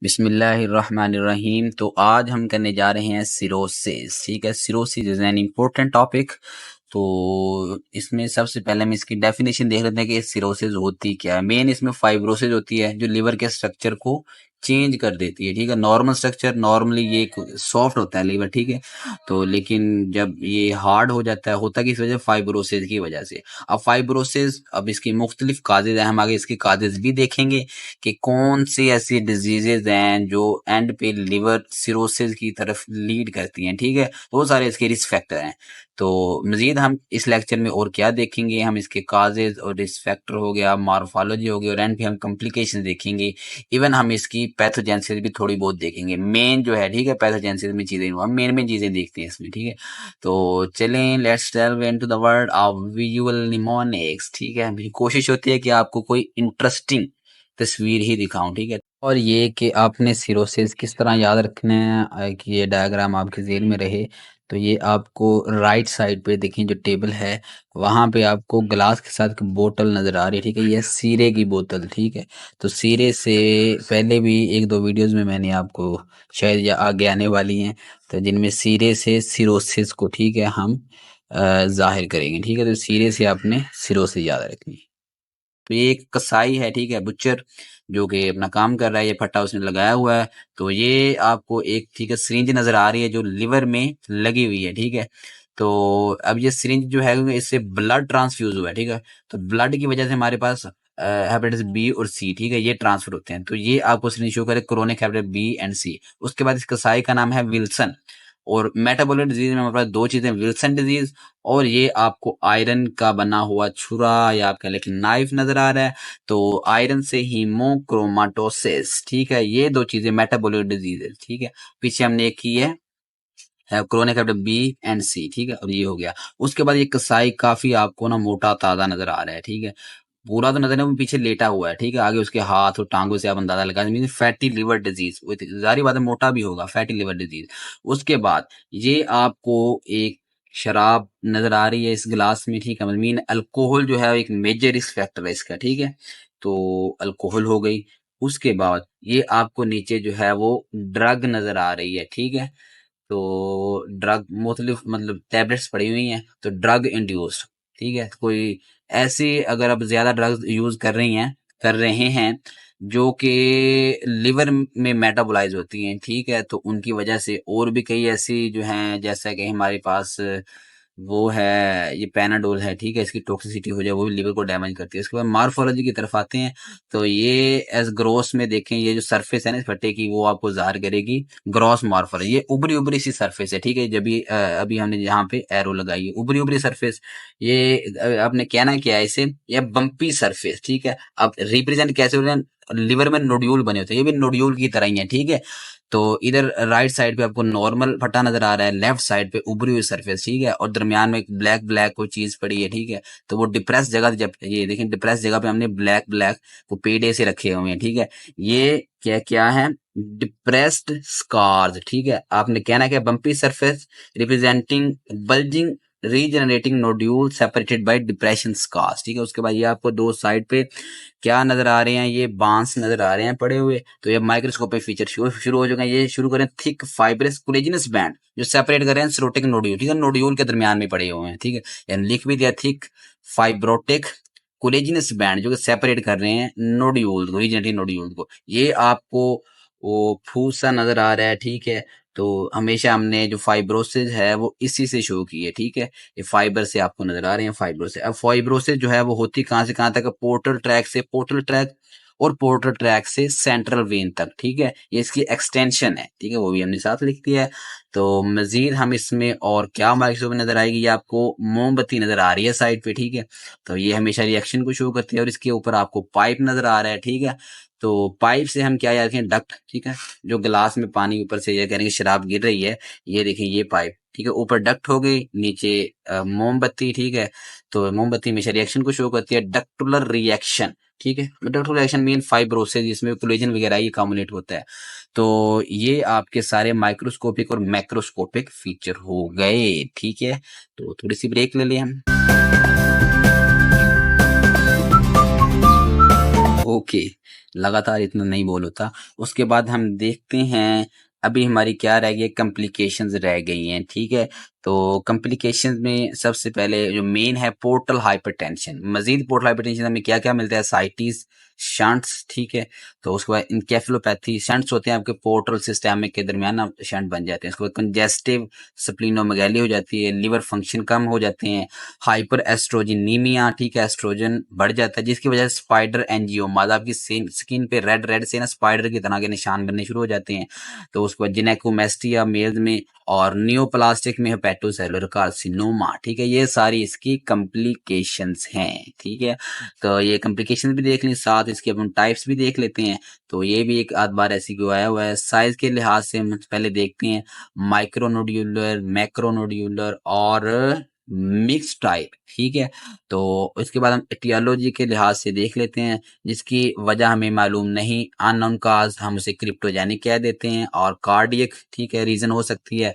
बिस्मिल्लाहिर्रहमानिर्रहीम। तो आज हम करने जा रहे हैं सिरोसिस। ठीक है, cirrhosis is an important topic. तो इसमें सबसे पहले हम इसकी डेफिनेशन देख लेते हैं कि सिरोसिस होती क्या है। मेन इसमें फाइब्रोसिस होती है जो लिवर के स्ट्रक्चर को चेंज कर देती है। ठीक है, नॉर्मल स्ट्रक्चर नॉर्मली ये सॉफ्ट होता है लिवर, ठीक है। तो लेकिन जब ये हार्ड हो जाता है, होता किस वजह, फाइब्रोसिस की वजह से। अब फाइब्रोसिस, अब इसकी मुख्तलिफ काजेज हैं, हम आगे इसकी काजेज भी देखेंगे कि कौन सी ऐसी डिजीजेज हैं जो एंड पे लिवर सिरोसिस की तरफ लीड करती हैं। ठीक है, वो सारे इसके रिस्क फैक्टर हैं। तो मजीद हम इस लेक्चर में और क्या देखेंगे, हम इसके काजेज और रिस्क फैक्टर हो गया, मार्फोलॉजी हो गई, और एंड पे हम कॉम्प्लिकेशन देखेंगे। इवन हम इसकी पैथोजेनेसिस भी थोड़ी बहुत देखेंगे। मेन जो है, ठीक है, पैथोजेनेसिस में चीजें हम मेन चीजें देखते हैं इसमें। ठीक है, तो चलें, let's delve into the world of visual mnemonics. ठीक है, मेरी कोशिश होती है कि आपको कोई इंटरेस्टिंग तस्वीर ही दिखाऊं। ठीक है, और ये कि आपने सिरोसिस किस तरह याद रखना है कि ये डायग्राम आपके ज़हन में रहे। तो ये आपको राइट साइड पे देखें, जो टेबल है वहाँ पे आपको ग्लास के साथ बोतल नज़र आ रही है। ठीक है, ये सीरे की बोतल। ठीक है, तो सीरे से पहले भी एक दो वीडियोस में मैंने आपको शायद या आगे आने वाली हैं, तो जिनमें सीरे से सिरोसिस को, ठीक है, हम जाहिर करेंगे। ठीक है, तो सीरे से आपने सिरोसिस याद रखनी है। तो ये एक कसाई है, ठीक है, बुचर, जो कि अपना काम कर रहा है। ये फट्टा उसने लगाया हुआ है। तो ये आपको एक, ठीक है, सिरिंज नजर आ रही है जो लिवर में लगी हुई है। ठीक है, तो अब ये सिरिंज जो है इससे ब्लड ट्रांसफ्यूज हुआ है। ठीक है, तो ब्लड की वजह से हमारे पास हेपेटाइटिस बी और सी, ठीक है, ये ट्रांसफर होते हैं। तो ये आपको सिरिंज शो करे क्रोनिक हेपेटाइटिस बी एंड सी। उसके बाद इस कसाई का नाम है विल्सन। और मेटाबॉलिक डिजीज में हमारे पास दो चीजें, विल्सन डिजीज और ये आपको आयरन का बना हुआ छुरा या आप कह लें नाइफ नजर आ रहा है। तो आयरन से हीमोक्रोमाटोसिस, ठीक है, ये दो चीजें मेटाबॉलिक डिजीज है। ठीक है, पीछे हमने एक की है क्रोनिक हेपेटाइटिस बी एंड सी। ठीक है, अब ये हो गया। उसके बाद ये कसाई काफी आपको ना मोटा ताजा नजर आ रहा है। ठीक है, पूरा तो नजर नहीं, वो पीछे लेटा हुआ है। ठीक है, आगे उसके हाथ और टांगों से आप अंदाजा लगा सकते हैं, फैटी लिवर डिजीज, जारी बात है मोटा भी होगा, फैटी लिवर डिजीज। उसके बाद ये आपको एक शराब नजर आ रही है इस गिलास में। ठीक है, मीन अल्कोहल जो है एक मेजर रिस्क फैक्टर है इसका। ठीक है, तो अल्कोहल हो गई। उसके बाद ये आपको नीचे जो है वो ड्रग नजर आ रही है। ठीक है, तो ड्रग मुख्तलिफ मतलब टैबलेट्स पड़ी हुई हैं, तो ड्रग इंड्यूस्ड। ठीक है, कोई ऐसी अगर आप ज्यादा ड्रग्स यूज कर रहे हैं जो कि लिवर में मेटाबोलाइज होती हैं, ठीक है, तो उनकी वजह से और भी कई ऐसी जो हैं, जैसा कि हमारे पास वो है, ये पैनाडोल है। ठीक है, इसकी टॉक्सिसिटी हो जाए वो भी लिवर को डैमेज करती है। उसके बाद मार्फोलॉजी की तरफ आते हैं, तो ये एज ग्रोस में देखें, ये जो सरफेस है ना इस फट्टे की, वो आपको जाहिर करेगी ग्रॉस मार्फोलॉजी। ये उबरी उबरी सी सरफेस है। ठीक है, जब भी अभी हमने यहाँ पे एरो लगाई है, उबरी उबरी सरफेस। ये आपने कहना क्या है इसे, ये बम्पी सरफेस। ठीक है, अब रिप्रेजेंट कैसे हो रहे हैं, लिवर में नोड्यूल बने होते हैं, ये भी नोड्यूल की तरह ही है। ठीक है, तो इधर राइट साइड पे आपको नॉर्मल फटा नजर आ रहा है, लेफ्ट साइड पे उभरी हुई सरफेस। ठीक है, और दरमियान में एक ब्लैक ब्लैक कोई चीज पड़ी है। ठीक है, तो वो डिप्रेस जगह, जब ये देखें डिप्रेस जगह पे हमने ब्लैक ब्लैक वो पेड़ से रखे हुए हैं। ठीक है, ये क्या क्या है, डिप्रेस्ड स्कार्स। ठीक है, आपने कहना क्या, bumpy surface representing bulging regenerating nodule separated by depression scars. ठीक है, उसके बाद ये आपको दो साइड पे क्या नजर आ रहे हैं, ये बांस नजर आ रहे हैं पड़े हुए। तो ये माइक्रोस्कोपिक फीचर शुरू हो चुके हैं। ये शुरू करें थिक फाइब्रस कोलेजिनस बैंड जो सेपरेट कर रहे हैं सिरोटिक नोड्यूल। ठीक है, नोड्यूल के दरमियान में पड़े हुए हैं। ठीक है, यानी लिख भी दिया थिक फाइब्रोटिक कोलेजिनस बैंड जो कि सेपरेट कर रहे हैं नोड्यूल को, रीजनरेटिव नोड्यूल को। ये आपको वो फूसा नजर आ रहा है। ठीक है, तो हमेशा हमने जो फाइब्रोसिस है वो इसी से शो की है। ठीक है, ये फाइबर से आपको नजर आ रहे हैं फाइब्रोसिस। अब फाइब्रोसिस जो है वो होती कहाँ से कहाँ तक, पोर्टल ट्रैक से पोर्टल ट्रैक और पोर्टल ट्रैक से सेंट्रल वेन तक। ठीक है, ये इसकी एक्सटेंशन है। ठीक है, वो भी हमने साथ लिख दिया है। तो मजीद हम इसमें और क्या माइक्रोस्कोप में नजर आएगी, ये आपको मोमबत्ती नजर आ रही है साइड पे। ठीक है, तो ये हमेशा रिएक्शन को शो करती है। और इसके ऊपर आपको पाइप नजर आ रहा है। ठीक है, तो पाइप से हम क्या याद रखें, डक्ट। ठीक है, जो गिलास में पानी ऊपर से ये करेंगे शराब गिर रही है, ये देखिए ये पाइप। ठीक है, ऊपर डक्ट हो गई, नीचे मोमबत्ती। ठीक है, तो मोमबत्ती हमेशा रिएक्शन को शो करती है, डक्टुलर रिएक्शन। ठीक है, डक्टुलर रिएक्शन मीन फाइब्रोसिस, जिसमें कोलेजन वगैरह ये कम्युलेट होता है। तो ये आपके सारे माइक्रोस्कोपिक और मैक्रोस्कोपिक फीचर हो गए। ठीक है, तो थोड़ी सी ब्रेक ले लें हम। ओके, लगातार इतना नहीं बोल होता। उसके बाद हम देखते हैं, अभी हमारी क्या रह गई है, कॉम्प्लिकेशंस रह गई हैं, ठीक है। तो कॉम्प्लिकेशंस में सबसे पहले जो मेन है पोर्टल हाइपरटेंशन। मजीद पोर्टल हाइपरटेंशन में क्या क्या मिलता है, साइटिस, शंट्स, ठीक है। तो उसके बाद इनकेफेलोपैथी, शंट्स होते हैं आपके पोर्टल सिस्टम के दरमियान ना शंट बन जाते हैं। उसके बाद कंजेस्टिव स्प्लीनोमेगाली हो जाती है, लिवर फंक्शन कम हो जाते हैं, हाइपर एस्ट्रोजिनीमिया, ठीक है, एस्ट्रोजन बढ़ जाता है जिसकी वजह से स्पाइडर एंजियोमा, आपकी स्किन पे रेड रेड से ना स्पाइडर की तरह के निशान बनने शुरू हो जाते हैं। तो उसके बाद जिनेकोमेस्टिया मेल्स में, और नियोप्लास्टिक में हेपेटोसेलुलर कार्सिनोमा, ठीक है। ये सारी इसकी कॉम्प्लिकेशंस हैं, ठीक है। तो ये कॉम्प्लिकेशंस भी देख लें, साथ इसके अपन टाइप्स भी देख लेते हैं। तो ये भी एक आध बार ऐसी को आया हुआ है। साइज के लिहाज से हम पहले देखते हैं माइक्रोनोड्यूलर, मैक्रोनोड्यूलर और मिक्स टाइप, ठीक है। तो इसके बाद हम एटियोलॉजी के लिहाज से देख लेते हैं, जिसकी वजह हमें मालूम नहीं, अननोन काज, हम उसे क्रिप्टोजेनिक कह देते हैं। और कार्डियक, ठीक है, रीजन हो सकती है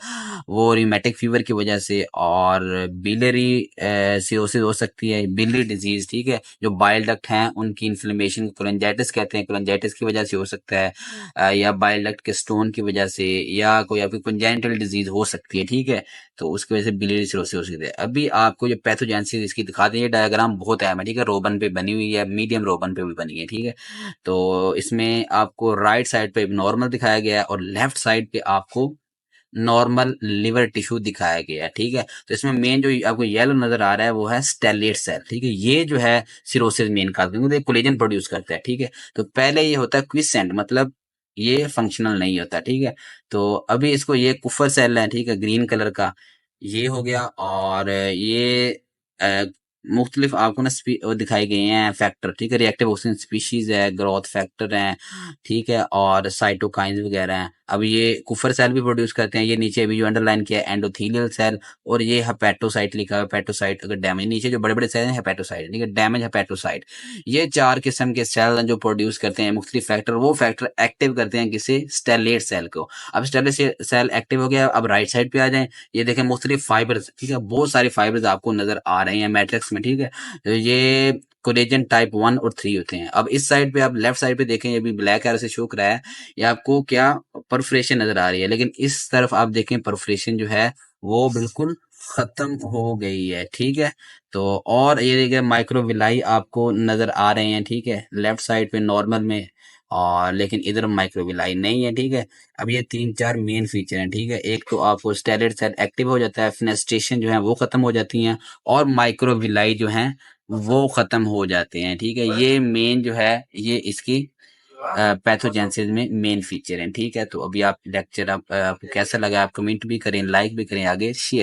वो रिमेटिक फीवर की वजह से, और बिलरी सिरोसिस हो सकती है, बिलरी डिजीज, ठीक है। जो बाइल डक्ट हैं उनकी इन्फ्लेमेशन, कोलेंजाइटिस कहते हैं, कोलेंजाइटिस की वजह से हो सकता है, या बाइल डक्ट के स्टोन की वजह से, या कोई आपकी कंजेनिटल डिजीज हो सकती है, ठीक है। तो उसकी वजह से बिलियरी सिरोसिस हो सकती है। अभी आपको जो पैथोजेनेसिस इसकी दिखा दें, ये डायग्राम बहुत अहम है, ठीक है। रोबन पे बनी हुई है, मीडियम रोबन पे भी बनी है, ठीक है। तो इसमें आपको राइट साइड पे नॉर्मल दिखाया गया है और लेफ्ट साइड पे आपको नॉर्मल लिवर टिश्यू दिखाया गया है, ठीक है। तो इसमें मेन जो आपको येलो नजर आ रहा है वो है स्टेलेट सेल, ठीक है। ये जो है सिरोसिस मेन का, क्योंकि कोलेजन प्रोड्यूस करता है, ठीक है। तो पहले ये होता है क्विसेंट, मतलब ये फंक्शनल नहीं होता, ठीक है। तो अभी इसको, ये कुफर सेल है, ठीक है, ग्रीन कलर का, ये हो गया। और ये मुख्तलिफ आपको ना वो दिखाई गई हैं फैक्टर, ठीक है। रिएक्टिव ऑक्सीजन स्पीशीज है, ग्रोथ फैक्टर हैं, ठीक है, और साइटोकाइंस वगैरह हैं। अब ये कुफर सेल भी प्रोड्यूस करते हैं। ये नीचे अभी जो अंडरलाइन किया है एंडोथेलियल सेल, और ये हेपेटोसाइट लिखा है। हेपेटोसाइट अगर डैमेज, नीचे जो बड़े बड़े सेल हैं हेपेटोसाइट, ठीक है, डैमेज हेपेटोसाइट। ये 4 किस्म के सेल जो प्रोड्यूस करते हैं मुख्तलिफ फैक्टर, वो फैक्टर एक्टिव करते हैं किसे, स्टेलेट सेल को। अब स्टेलेट सेल एक्टिव हो गया। अब राइट साइड पे आ जाए, ये देखें मुख्तलिफ फाइबर्स, ठीक है, बहुत सारे फाइबर्स आपको नजर आ रहे हैं मैट्रिक्स में, ठीक है। तो ये कोलेजन टाइप 1 और 3 होते हैं। अब इस साइड पे, आप लेफ्ट साइड पे देखें, ये भी ब्लैक एरो से शो कर रहा है, ये आपको क्या परफोरेशन नजर आ रही है। लेकिन इस तरफ आप देखें परफोरेशन जो है वो बिल्कुल खत्म हो गई है, ठीक है। तो और ये देखिए माइक्रोविलाई आपको नजर आ रहे हैं, ठीक है, लेफ्ट साइड पे नॉर्मल में, और लेकिन इधर माइक्रोविलाई नहीं है, ठीक है। अब ये 3-4 मेन फीचर हैं, ठीक है। एक तो आपको स्टेलेट सेल एक्टिव हो जाता है, फेनेस्ट्रेशन जो है वो खत्म हो जाती हैं, और माइक्रोविलाई जो हैं वो खत्म हो जाते हैं, ठीक है। ये मेन जो है ये इसकी पैथोजेनेसिस में मेन फीचर हैं, ठीक है। तो अभी आप लेक्चर आपको कैसा लगा, आप कमेंट भी करें, लाइक भी करें, आगे शेयर